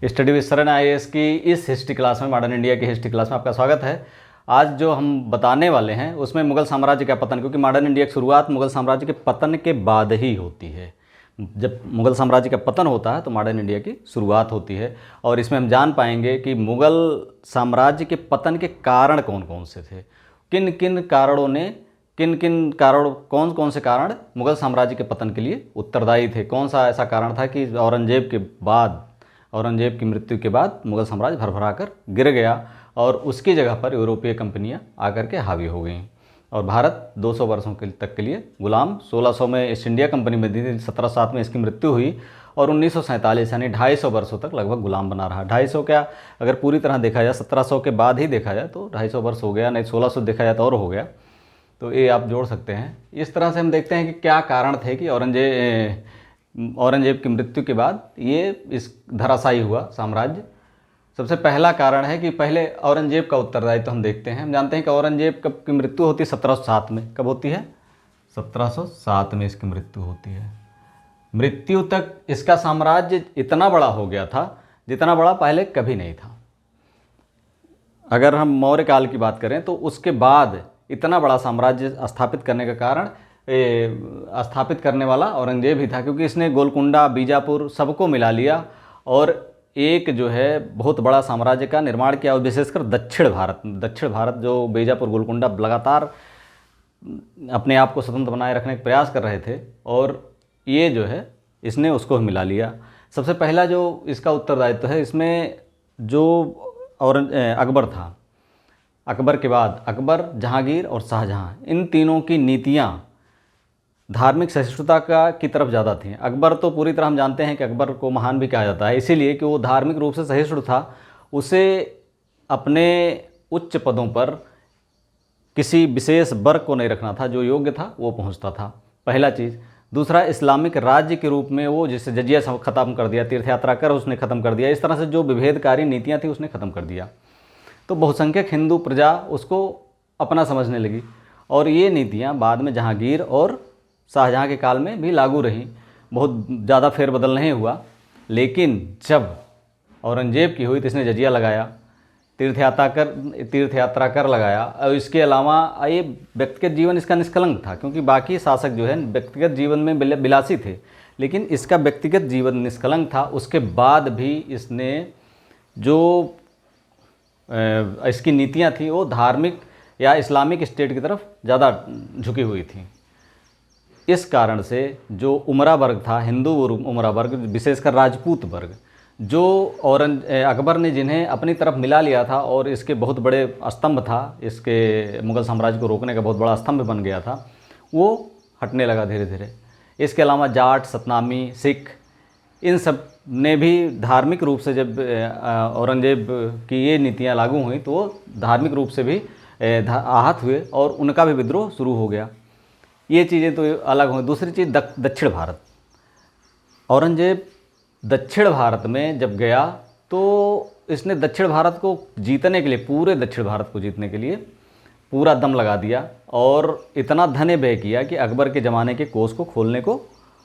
Study with शरण IAS की इस हिस्ट्री क्लास में, मॉडर्न इंडिया की हिस्ट्री क्लास में आपका स्वागत है। आज जो हम बताने वाले हैं उसमें मुगल साम्राज्य का पतन, क्योंकि मॉडर्न इंडिया की शुरुआत मुगल साम्राज्य के पतन के बाद ही होती है। जब मुगल साम्राज्य का पतन होता है तो मॉडर्न इंडिया की शुरुआत होती है। और इसमें हम जान पाएंगे कि मुगल साम्राज्य के पतन के कारण कौन कौन से थे, किन किन कारणों ने, कौन कौन से कारण मुगल साम्राज्य के पतन के लिए उत्तरदायी थे। कौन सा ऐसा कारण था कि औरंगजेब की मृत्यु के बाद मुगल साम्राज्य भरभरा कर गिर गया और उसकी जगह पर यूरोपीय कंपनियां आकर के हावी हो गईं और भारत 200 वर्षों तक के लिए गुलाम। 1600 में ईस्ट इंडिया कंपनी में दी थी, 1707 में इसकी मृत्यु हुई और 1947 यानी 250 वर्षों तक लगभग गुलाम बना रहा। 250 क्या, अगर पूरी तरह देखा जाए 1700 के बाद ही देखा जाए तो 250 वर्ष हो गया, नहीं 1600 देखा जाए तो और हो गया। तो ये आप जोड़ सकते हैं। इस तरह से हम देखते हैं कि क्या कारण थे कि औरंगजेब की मृत्यु के बाद ये इस धराशायी हुआ साम्राज्य। सबसे पहला कारण है कि पहले औरंगजेब का उत्तरदायित्व तो हम देखते हैं। हम जानते हैं कि औरंगजेब कब की मृत्यु होती है? 1707 में। कब होती है? 1707 में इसकी मृत्यु होती है। मृत्यु तक इसका साम्राज्य इतना बड़ा हो गया था जितना बड़ा पहले कभी नहीं था। अगर हम मौर्य काल की बात करें तो उसके बाद इतना बड़ा साम्राज्य स्थापित करने का कारण स्थापित करने वाला औरंगजेब ही था, क्योंकि इसने गोलकुंडा, बीजापुर सबको मिला लिया और एक जो है बहुत बड़ा साम्राज्य का निर्माण किया। और विशेषकर दक्षिण भारत जो बीजापुर, गोलकुंडा लगातार अपने आप को स्वतंत्र बनाए रखने का प्रयास कर रहे थे और ये जो है इसने उसको मिला लिया। सबसे पहला जो इसका उत्तरदायित्व है इसमें जो अकबर था, अकबर के बाद अकबर, जहांगीर और शाहजहां, इन तीनों की नीतियां धार्मिक सहिष्णुता की तरफ ज़्यादा थी। अकबर तो पूरी तरह हम जानते हैं कि अकबर को महान भी कहा जाता है इसीलिए कि वो धार्मिक रूप से सहिष्णु था। उसे अपने उच्च पदों पर किसी विशेष वर्ग को नहीं रखना था, जो योग्य था वो पहुंचता था, पहला चीज़। दूसरा, इस्लामिक राज्य के रूप में वो जिससे जजिया ख़त्म कर दिया, तीर्थ यात्रा कर उसने ख़त्म कर दिया। इस तरह से जो विभेदकारी नीतियाँ थी उसने ख़त्म कर दिया। तो बहुसंख्यक हिंदू प्रजा उसको अपना समझने लगी और ये नीतियाँ बाद में जहांगीर और शाहजहां के काल में भी लागू रही। बहुत ज़्यादा फेरबदल नहीं हुआ। लेकिन जब औरंगजेब की हुई तो इसने जजिया लगाया, तीर्थ यात्रा कर लगाया। और इसके अलावा ये व्यक्तिगत जीवन इसका निष्कलंक था, क्योंकि बाकी शासक जो है व्यक्तिगत जीवन में विलासी थे, लेकिन इसका व्यक्तिगत जीवन निष्कलंक था। उसके बाद भी इसने जो इसकी नीतियाँ थी वो धार्मिक या इस्लामिक स्टेट की तरफ ज़्यादा झुकी हुई थी। इस कारण से जो उमरा वर्ग था, हिंदू उमरा वर्ग, विशेषकर राजपूत वर्ग, जो अकबर ने जिन्हें अपनी तरफ मिला लिया था और इसके बहुत बड़े स्तंभ था, इसके मुगल साम्राज्य को रोकने का बहुत बड़ा स्तंभ बन गया था, वो हटने लगा धीरे धीरे। इसके अलावा जाट, सतनामी, सिख, इन सब ने भी धार्मिक रूप से, जब औरंगजेब की ये नीतियाँ लागू हुई तो वो धार्मिक रूप से भी आहत हुए और उनका भी विद्रोह शुरू हो गया। ये चीज़ें तो अलग हुई। दूसरी चीज़ दक्षिण भारत। औरंगजेब दक्षिण भारत में जब गया तो इसने दक्षिण भारत को जीतने के लिए, पूरे दक्षिण भारत को जीतने के लिए पूरा दम लगा दिया और इतना धन व्यय किया कि अकबर के ज़माने के कोष को खोलने को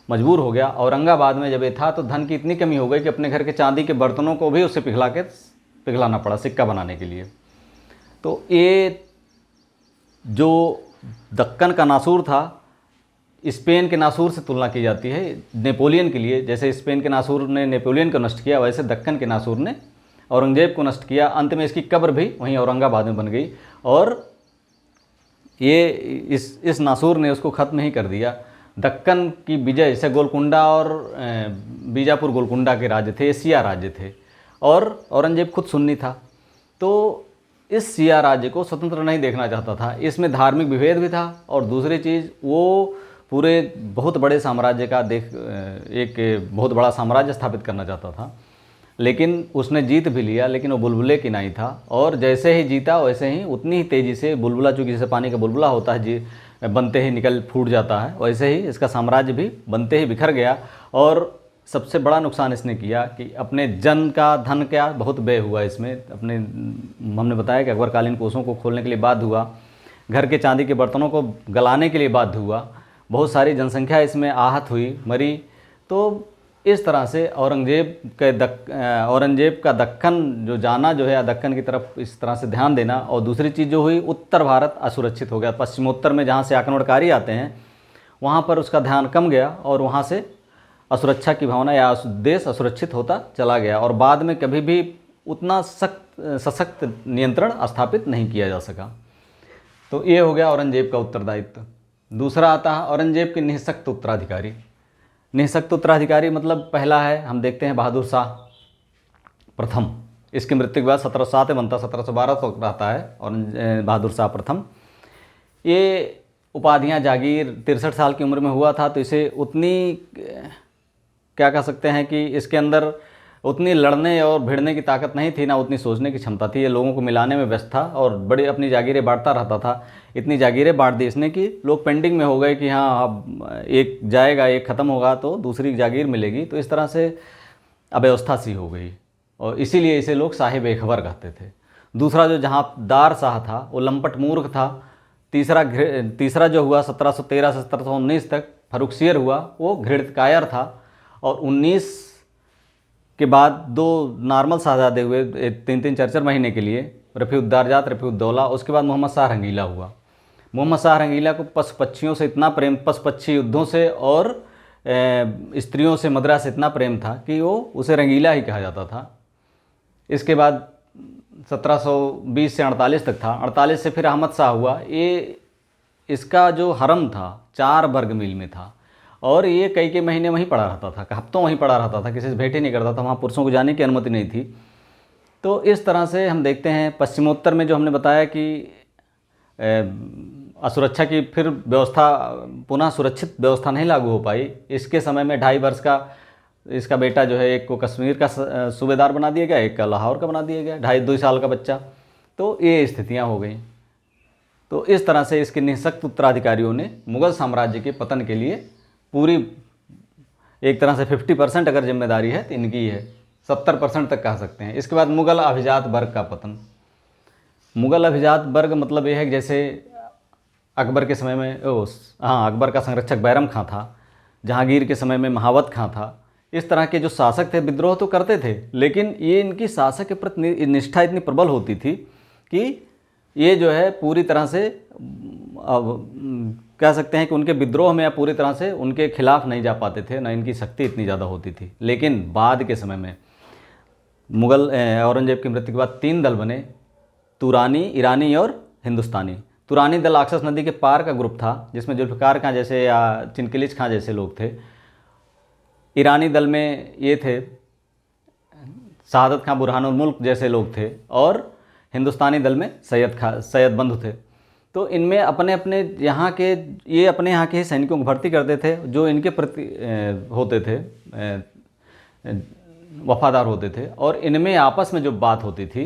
मजबूर हो गया। औरंगाबाद में जब ये था तो धन की इतनी कमी हो गई कि अपने घर के चांदी के बर्तनों को भी उससे पिघलाना पड़ा सिक्का बनाने के लिए। तो ये जो दक्कन का नासूर था, स्पेन के नासूर से तुलना की जाती है नेपोलियन के लिए। जैसे स्पेन के नासूर ने नेपोलियन को नष्ट किया, वैसे दक्कन के नासूर ने औरंगजेब को नष्ट किया। अंत में इसकी कब्र भी वहीं औरंगाबाद में बन गई और ये इस नासूर ने उसको ख़त्म ही कर दिया। दक्कन की विजय, जैसे गोलकुंडा और बीजापुर गोलकुंडा के राज्य थे, शिया राज्य थे और औरंगजेब खुद सुन्नी था। तो इस शिया राज्य को स्वतंत्र नहीं देखना चाहता था, इसमें धार्मिक विभेद भी था और दूसरी चीज़ वो पूरे बहुत बड़े साम्राज्य का एक बहुत बड़ा साम्राज्य स्थापित करना चाहता था। लेकिन उसने जीत भी लिया, लेकिन वो बुलबुले की नहीं था और जैसे ही जीता वैसे ही उतनी ही तेज़ी से बुलबुला, चूँकि जैसे पानी का बुलबुला होता है बनते ही फूट जाता है, वैसे ही इसका साम्राज्य भी बनते ही बिखर गया। और सबसे बड़ा नुकसान इसने किया कि अपने जन का धन क्या बहुत व्यय हुआ इसमें। हमने बताया कि अकबरकालीन कोषों को खोलने के लिए बाध्य हुआ, घर के चांदी के बर्तनों को गलाने के लिए बाध्य हुआ, बहुत सारी जनसंख्या इसमें आहत हुई, मरी। तो इस तरह से औरंगजेब का दक्कन जो जाना जो है, दक्कन की तरफ इस तरह से ध्यान देना। और दूसरी चीज़ जो हुई, उत्तर भारत असुरक्षित हो गया। पश्चिमोत्तर में जहाँ से आक्रमणकारी आते हैं वहाँ पर उसका ध्यान कम गया और वहाँ से असुरक्षा की भावना या देश असुरक्षित होता चला गया और बाद में कभी भी उतना सशक्त नियंत्रण स्थापित नहीं किया जा सका। तो ये हो गया औरंगजेब का उत्तरदायित्व। दूसरा आता है औरंगजेब के निःशक्त उत्तराधिकारी। निःशक्त उत्तराधिकारी मतलब पहला है, हम देखते हैं बहादुर शाह प्रथम। इसकी मृत्यु के बाद 1707 में बनता, 1712 तक रहता है और बहादुर शाह प्रथम। ये उपाधियाँ जागीर 63 साल की उम्र में हुआ था, तो इसे उतनी क्या कह सकते हैं कि इसके अंदर उतनी लड़ने और भिड़ने की ताकत नहीं थी, ना उतनी सोचने की क्षमता थी। ये लोगों को मिलाने में व्यस्त था और बड़ी अपनी जागीरें बांटता रहता था। इतनी जागीरें बांट दी इसने कि लोग पेंडिंग में हो गए कि हाँ अब एक जाएगा, एक ख़त्म होगा तो दूसरी जागीर मिलेगी। तो इस तरह से अव्यवस्था सी हो गई और इसीलिए इसे लोग साहिब बेखबर कहते थे। दूसरा जो जहाँदार शाह था वो लंपट मूर्ख था। तीसरा जो हुआ 1713 से 1719 तक फर्रुखसियर हुआ, वो घृणकायर था। और 19 के बाद 2 नॉर्मल शाहजादे हुए 3-3 4-4 महीने के लिए, रफ़ीउद्दौला, रफ़ीउद्दौला। उसके बाद मोहम्मद शाह रंगीला हुआ। मोहम्मद शाह रंगीला को पशु पक्षियों से इतना प्रेम, पशु पक्षी युद्धों से और स्त्रियों से, मदिरा से इतना प्रेम था कि वो उसे रंगीला ही कहा जाता था। इसके बाद 1720 से 48 तक था। 48 से फिर अहमद शाह हुआ। ये इसका जो हरम था 4 वर्ग मील में था और ये कई के महीने वहीं पड़ा रहता था, हफ्तों वहीं पड़ा रहता था, किसी से भेंट ही नहीं करता था। वहाँ पुरुषों को जाने की अनुमति नहीं थी। तो इस तरह से हम देखते हैं पश्चिमोत्तर में जो हमने बताया कि असुरक्षा की फिर व्यवस्था, पुनः सुरक्षित व्यवस्था नहीं लागू हो पाई। इसके समय में 2.5 वर्ष का इसका बेटा जो है, एक को कश्मीर का सूबेदार बना दिया गया, एक का लाहौर का बना दिया गया, 2.5 साल का बच्चा। तो ये स्थितियाँ हो गई। तो इस तरह से इसके निःशक्त उत्तराधिकारियों ने मुग़ल साम्राज्य के पतन के लिए पूरी एक तरह से 50% अगर जिम्मेदारी है तो इनकी ही है, 70% तक कह सकते हैं। इसके बाद मुग़ल अभिजात वर्ग का पतन। मुग़ल अभिजात वर्ग मतलब यह है कि जैसे अकबर के समय में अकबर का संरक्षक बैरम खां था, जहांगीर के समय में महावत खां था। इस तरह के जो शासक थे विद्रोह तो करते थे, लेकिन ये इनकी शासक के प्रति निष्ठा इतनी प्रबल होती थी कि ये जो है पूरी तरह से कह सकते हैं कि उनके विद्रोह में या पूरी तरह से उनके खिलाफ नहीं जा पाते थे, ना इनकी शक्ति इतनी ज़्यादा होती थी। लेकिन बाद के समय में मुग़ल औरंगजेब की मृत्यु के बाद 3 दल बने, तुरानी, ईरानी और हिंदुस्तानी। तुरानी दल अक्सस नदी के पार का ग्रुप था, जिसमें जुल्फ़िकार खां जैसे या चिनकिलिच खां जैसे लोग थे। ईरानी दल में ये थे शहादत खां, बुरहानुल मुल्क जैसे लोग थे। और हिंदुस्तानी दल में सैयद बंधु थे। तो इनमें अपने अपने यहाँ के, ये अपने यहाँ के ही सैनिकों को भर्ती करते थे जो इनके प्रति होते थे, वफादार होते थे। और इनमें आपस में जो बात होती थी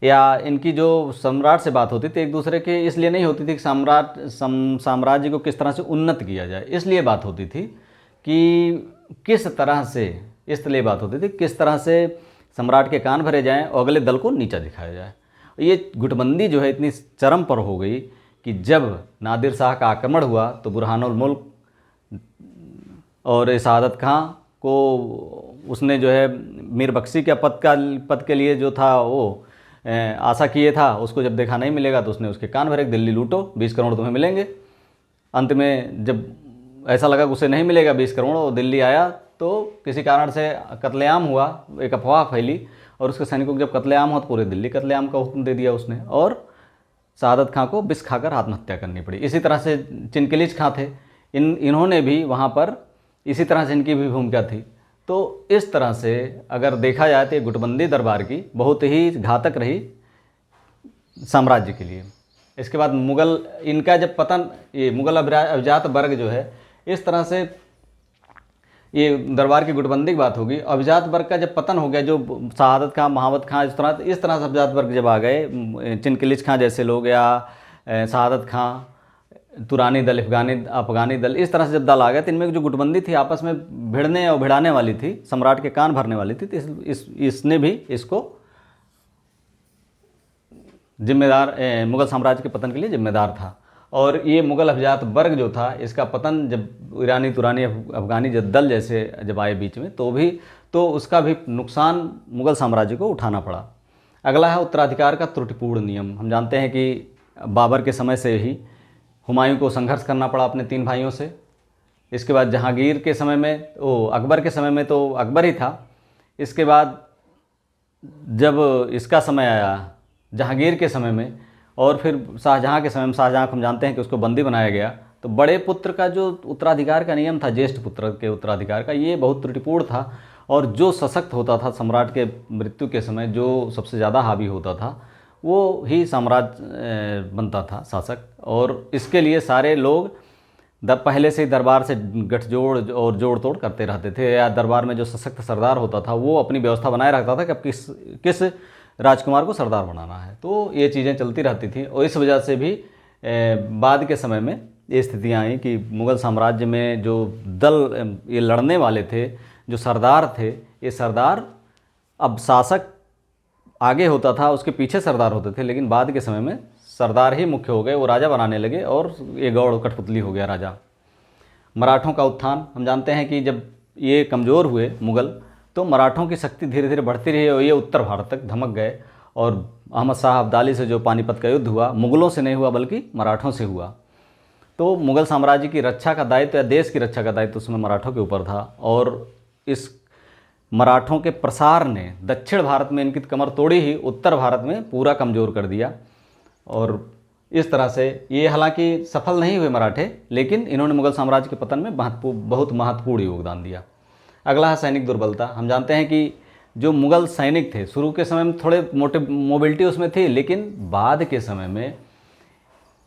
या इनकी जो सम्राट से बात होती थी, एक दूसरे के इसलिए नहीं होती थी कि साम्राज्य को किस तरह से उन्नत किया जाए, इसलिए बात होती थी कि किस तरह से, इसलिए बात होती थी किस तरह से सम्राट के कान भरे जाएं और अगले दल को नीचा दिखाया जाए। ये गुटबंदी जो है इतनी चरम पर हो गई कि जब नादिर शाह का आक्रमण हुआ तो बुरहानुल मुल्क और शहादत खां को उसने जो है मीर बख्शी के पद के लिए जो था वो आशा किए था, उसको जब देखा नहीं मिलेगा तो उसने उसके कान भरे, दिल्ली लूटो 20 करोड़ तुम्हें मिलेंगे। अंत में जब ऐसा लगा कि उसे नहीं मिलेगा 20 करोड़, वो दिल्ली आया तो किसी कारण से कत्लेआम हुआ, एक अफवाह फैली और उसके सैनिकों को जब कत्लेआम हुआ तो पूरे दिल्ली कत्लेआम का हुक्म दे दिया उसने और शहादत खां को विष खाकर आत्महत्या करनी पड़ी। इसी तरह से चिनकिलिच खां थे, इन्होंने भी वहाँ पर इसी तरह से इनकी भी भूमिका थी। तो इस तरह से अगर देखा जाए तो ये गुटबंदी दरबार की बहुत ही घातक रही साम्राज्य के लिए। इसके बाद मुग़ल, इनका जब पतन, ये मुग़ल अभिजात वर्ग जो है, इस तरह से ये दरबार की गुटबंदी की बात होगी। अभिजात वर्ग का जब पतन हो गया, जो शहादत खां, महावत खां, इस तरह से अभिजात वर्ग जब आ गए, चिनकिलिच खां जैसे लोग या शहादत खां, तुरानी दल, अफगानी दल, इस तरह से जब दल आ गए तो इनमें जो गुटबंदी थी आपस में भिड़ने और भिड़ाने वाली थी, सम्राट के कान भरने वाली थी। तो इसने भी इसको जिम्मेदार, मुग़ल साम्राज्य के पतन के लिए जिम्मेदार था। और ये मुग़ल अभिजात वर्ग जो था, इसका पतन जब ईरानी तुरानी अफ़गानी दल जैसे जब आए बीच में, तो उसका भी नुकसान मुग़ल साम्राज्य को उठाना पड़ा। अगला है उत्तराधिकार का त्रुटिपूर्ण नियम। हम जानते हैं कि बाबर के समय से ही हुमायूं को संघर्ष करना पड़ा अपने 3 भाइयों से। इसके बाद जहांगीर के समय में, अकबर के समय में तो अकबर ही था। इसके बाद जब इसका समय आया जहांगीर के समय में, और फिर शाहजहाँ के समय में, शाहजहाँ को हम जानते हैं कि उसको बंदी बनाया गया। तो बड़े पुत्र का जो उत्तराधिकार का नियम था, ज्येष्ठ पुत्र के उत्तराधिकार का, ये बहुत त्रुटिपूर्ण था। और जो सशक्त होता था सम्राट के मृत्यु के समय, जो सबसे ज़्यादा हावी होता था, वो ही साम्राज्य बनता था शासक। और इसके लिए सारे लोग पहले से ही दरबार से गठजोड़ और जोड़ तोड़ करते रहते थे, या दरबार में जो सशक्त सरदार होता था वो अपनी व्यवस्था बनाए रखता था कि अब किस राजकुमार को सरदार बनाना है। तो ये चीज़ें चलती रहती थी। और इस वजह से भी बाद के समय में ये स्थितियाँ आई कि मुग़ल साम्राज्य में जो दल ये लड़ने वाले थे, जो सरदार थे, ये सरदार, अब शासक आगे होता था, उसके पीछे सरदार होते थे, लेकिन बाद के समय में सरदार ही मुख्य हो गए, वो राजा बनाने लगे और ये गौड़ कठपुतली हो गया राजा। मराठों का उत्थान। हम जानते हैं कि जब ये कमज़ोर हुए मुग़ल, तो मराठों की शक्ति धीरे धीरे बढ़ती रही और ये उत्तर भारत तक धमक गए। और अहमद शाह अब्दाली से जो पानीपत का युद्ध हुआ, मुग़लों से नहीं हुआ बल्कि मराठों से हुआ। तो मुग़ल साम्राज्य की रक्षा का दायित्व या देश की रक्षा का दायित्व उसमें मराठों के ऊपर था। और इस मराठों के प्रसार ने दक्षिण भारत में इनकी कमर तोड़ी ही उत्तर भारत में पूरा कमज़ोर कर दिया। और इस तरह से ये हालांकि सफल नहीं हुए मराठे, लेकिन इन्होंने मुग़ल साम्राज्य के पतन में बहुत महत्वपूर्ण योगदान दिया। अगला है सैनिक दुर्बलता। हम जानते हैं कि जो मुग़ल सैनिक थे, शुरू के समय में थोड़े मोटे मोबिलिटी उसमें थी, लेकिन बाद के समय में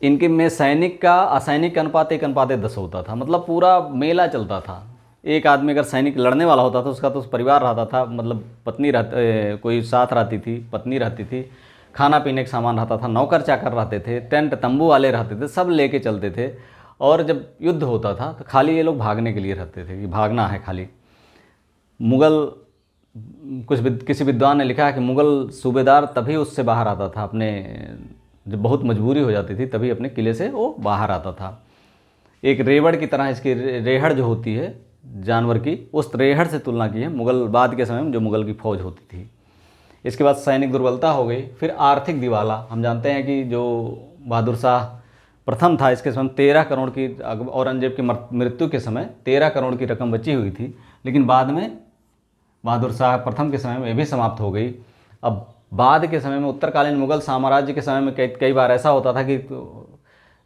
इनके में सैनिक का असैनिक का अनुपात 1:10 होता था। मतलब पूरा मेला चलता था। एक आदमी अगर सैनिक लड़ने वाला होता था, उसका तो परिवार रहता था, मतलब पत्नी कोई साथ रहती थी, पत्नी रहती थी, खाना पीने का सामान रहता था, नौकर चाकर रहते थे, टेंट तंबू वाले रहते थे, सब लेके चलते थे। और जब युद्ध होता था तो खाली ये लोग भागने के लिए रहते थे कि भागना है खाली। मुग़ल किसी विद्वान ने लिखा है कि मुग़ल सूबेदार तभी उससे बाहर आता था, अपने जब बहुत मजबूरी हो जाती थी तभी अपने किले से वो बाहर आता था। एक रेवड़ की तरह इसकी रेहड़ जो होती है जानवर की, उस रेहड़ से तुलना की है मुग़ल बाद के समय में जो मुग़ल की फ़ौज होती थी। इसके बाद सैनिक दुर्बलता हो गई। फिर आर्थिक दिवाला। हम जानते हैं कि जो बहादुर शाह प्रथम था, इसके समय 13 करोड़ की, औरंगजेब की मृत्यु के समय 13 करोड़ की रकम बची हुई थी, लेकिन बाद में बहादुर शाह प्रथम के समय में ये भी समाप्त हो गई। अब बाद के समय में उत्तरकालीन मुग़ल साम्राज्य के समय में कई बार ऐसा होता था कि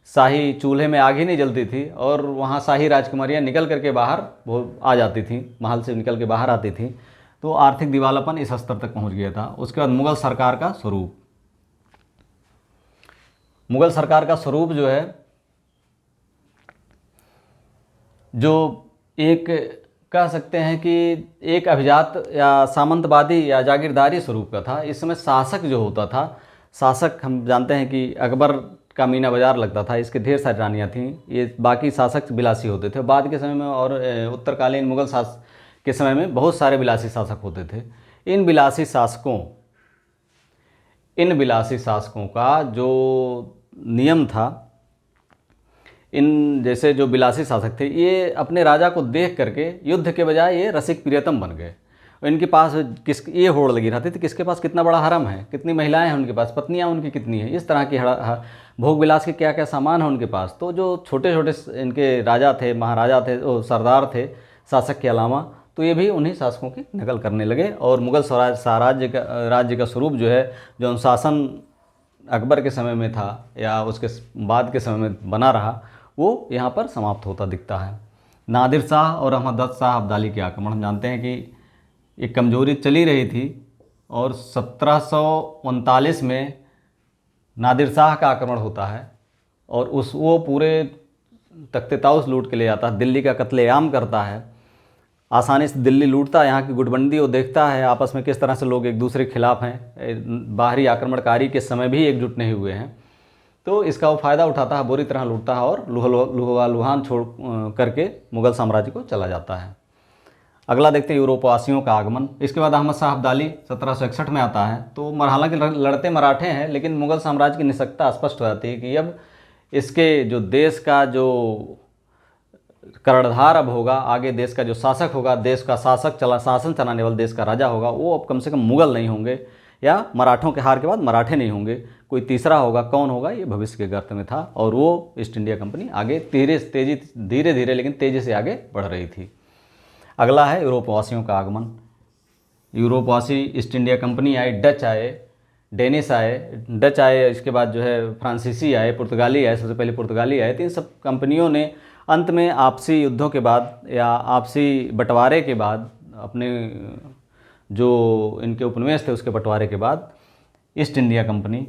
शाही चूल्हे में आग ही नहीं जलती थी और वहाँ शाही राजकुमारियाँ निकल करके बाहर वो आ जाती थी, महल से निकल के बाहर आती थी। तो आर्थिक दिवालापन इस स्तर तक पहुँच गया था। उसके बाद मुग़ल सरकार का स्वरूप। मुग़ल सरकार का स्वरूप जो है, जो एक कह सकते हैं कि एक अभिजात या सामंतवादी या जागीरदारी स्वरूप का था। इस समय शासक जो होता था, शासक हम जानते हैं कि अकबर का मीना बाज़ार लगता था, इसके ढेर सारी रानियाँ थीं, ये बाकी शासक विलासी होते थे। बाद के समय में और उत्तरकालीन मुग़ल शासक के समय में बहुत सारे विलासी शासक होते थे। इन विलासी शासकों का जो नियम था, इन जैसे जो विलासी शासक थे, ये अपने राजा को देख करके युद्ध के बजाय ये रसिक प्रियतम बन गए। इनके पास ये होड़ लगी रहती थी, किसके पास कितना बड़ा हरम है, कितनी महिलाएं हैं उनके पास, पत्नियां उनकी कितनी हैं, इस तरह की भोग विलास के क्या क्या सामान है उनके पास। तो जो छोटे छोटे इनके राजा थे, महाराजा थे, सरदार थे शासक के अलावा, तो ये भी उन्हीं शासकों की नकल करने लगे। और मुग़ल राज्य का स्वरूप जो है, जो अनुशासन अकबर के समय में था या उसके बाद के समय में बना रहा, वो यहाँ पर समाप्त होता दिखता है। नादिर शाह और अहमद शाह अब्दाली के आक्रमण। हम जानते हैं कि एक कमज़ोरी चली रही थी और 1739 में नादिर शाह का आक्रमण होता है और वो पूरे तख्ते ताउस लूट के ले आता है, दिल्ली का कत्लेआम करता है, आसानी से दिल्ली लूटता है। यहाँ की गुटबंदी वो देखता है आपस में किस तरह से लोग एक दूसरे के खिलाफ हैं, बाहरी आक्रमणकारी के समय भी एकजुट नहीं हुए हैं। तो इसका वो फ़ायदा उठाता है, बुरी तरह लूटता है और लुहान छोड़ करके मुग़ल साम्राज्य को चला जाता है। अगला देखते हैं यूरोपवासियों का आगमन। इसके बाद अहमद शाह अब्दाली 1761 में आता है। तो हालांकि लड़ते मराठे हैं, लेकिन मुग़ल साम्राज्य की निशक्ता स्पष्ट हो जाती है कि अब इसके जो देश का जो कर्णधार अब होगा, आगे देश का जो शासक होगा, देश का शासन चलाने वाला देश का राजा होगा, वो अब कम से कम मुगल नहीं होंगे, या मराठों के हार के बाद मराठे नहीं होंगे, कोई तीसरा होगा। कौन होगा, ये भविष्य के गर्त में था। और वो ईस्ट इंडिया कंपनी आगे धीरे धीरे लेकिन तेज़ी से आगे बढ़ रही थी। अगला है यूरोपवासियों का आगमन। यूरोपवासी ईस्ट इंडिया कंपनी आए, डच आए, डेनिश आए, डच आए, इसके बाद जो है फ्रांसीसी आए, पुर्तगाली आए, सबसे पहले पुर्तगाली आए। तो इन सब कंपनियों ने अंत में आपसी युद्धों के बाद या आपसी बंटवारे के बाद, अपने जो इनके उपनिवेश थे उसके बंटवारे के बाद ईस्ट इंडिया कंपनी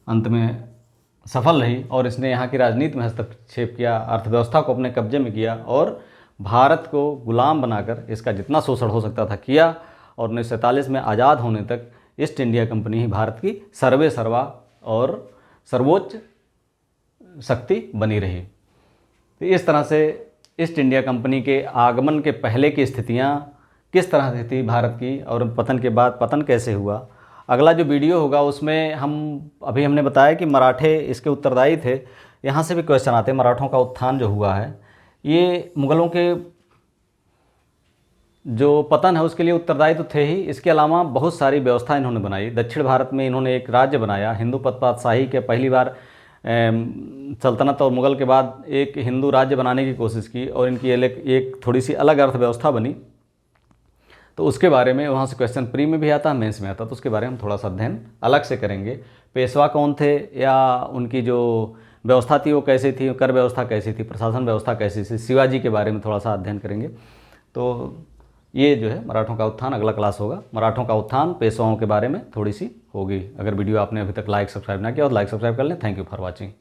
अंत में सफल रही और इसने यहाँ की राजनीति में हस्तक्षेप किया, अर्थव्यवस्था को अपने कब्जे में किया और भारत को गुलाम बनाकर इसका जितना शोषण हो सकता था किया। और 1947 में आज़ाद होने तक ईस्ट इंडिया कंपनी ही भारत की सर्वे सर्वा और सर्वोच्च शक्ति बनी रही। तो इस तरह से ईस्ट इंडिया कंपनी के आगमन के पहले की स्थितियाँ किस तरह से थी भारत की, और पतन के बाद पतन कैसे हुआ। अगला जो वीडियो होगा उसमें हमने बताया कि मराठे इसके उत्तरदायी थे। यहाँ से भी क्वेश्चन आते हैं, मराठों का उत्थान जो हुआ है ये मुग़लों के जो पतन है उसके लिए उत्तरदायी तो थे ही, इसके अलावा बहुत सारी व्यवस्था इन्होंने बनाई। दक्षिण भारत में इन्होंने एक राज्य बनाया, हिंदू पातशाही के पहली बार सल्तनत और मुग़ल के बाद एक हिंदू राज्य बनाने की कोशिश की और इनकी एक थोड़ी सी अलग अर्थव्यवस्था बनी। तो उसके बारे में वहाँ से क्वेश्चन प्री में भी आता है, मेंस में आता है, तो उसके बारे में हम थोड़ा सा अध्ययन अलग से करेंगे। पेशवा कौन थे या उनकी जो व्यवस्था थी वो कैसी थी, कर व्यवस्था कैसी थी, प्रशासन व्यवस्था कैसी थी, शिवाजी के बारे में थोड़ा सा अध्ययन करेंगे। तो ये जो है मराठों का उत्थान अगला क्लास होगा। मराठों का उत्थान, पेशवाओं के बारे में थोड़ी सी होगी। अगर वीडियो आपने अभी तक लाइक सब्सक्राइब ना किया तो लाइक सब्सक्राइब कर लें। Thank you for watching.